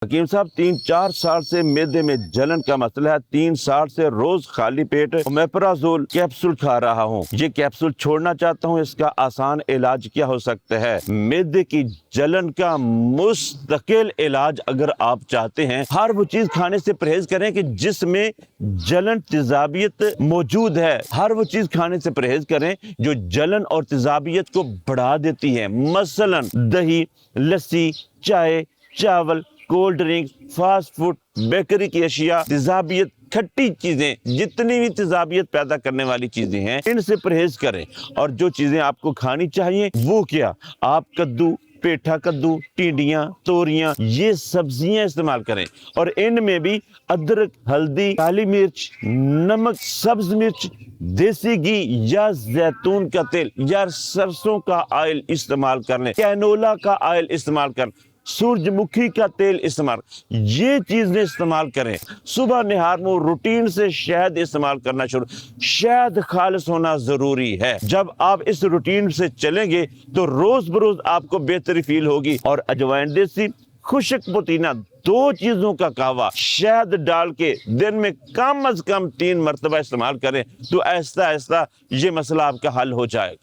حکیم صاحب 3-4 سال سے معدے میں جلن کا مسئلہ ہے، 3 سال سے روز خالی پیٹ اومیپرازول کیپسول کھا رہا ہوں، یہ کیپسول چھوڑنا چاہتا ہوں، اس کا آسان علاج کیا ہو سکتا ہے؟ معدے کی جلن کا مستقل علاج اگر آپ چاہتے ہیں، ہر وہ چیز کھانے سے پرہیز کریں کہ جس میں جلن تیزابیت موجود ہے، ہر وہ چیز کھانے سے پرہیز کریں جو جلن اور تیزابیت کو بڑھا دیتی ہے، مثلا دہی، لسی، چائے، چاول، cold drink, fast food, bakery کی اشیاء، تیزابیت کھٹی چیزیں، جتنی بھی تیزابیت پیدا کرنے والی چیزیں ہیں ان سے پرہیز کریں۔ اور جو چیزیں آپ کو کھانی چاہیے وہ کیا؟ آپ کدو، پیٹھا کدو، ٹینڈیاں، توریاں، یہ سبزیاں استعمال کریں، اور ان میں بھی ادرک، ہلدی، کالی مرچ، نمک، سبز مرچ، دیسی گھی یا زیتون کا تیل یا سرسوں کا آئل استعمال کر لیں، کینولا کا آئل استعمال کر، سورج مکھی کا تیل استعمال، یہ چیزیں استعمال کریں۔ صبح نہار میں روٹین سے شہد استعمال کرنا شروع، شہد خالص ہونا ضروری ہے۔ جب آپ اس روٹین سے چلیں گے تو روز بروز آپ کو بہتری فیل ہوگی۔ اور اجوائن دیسی، خشک پودینہ، 2 چیزوں کا قہوہ شہد ڈال کے دن میں کم از کم 3 مرتبہ استعمال کریں تو آہستہ آہستہ یہ مسئلہ آپ کا حل ہو جائے گا۔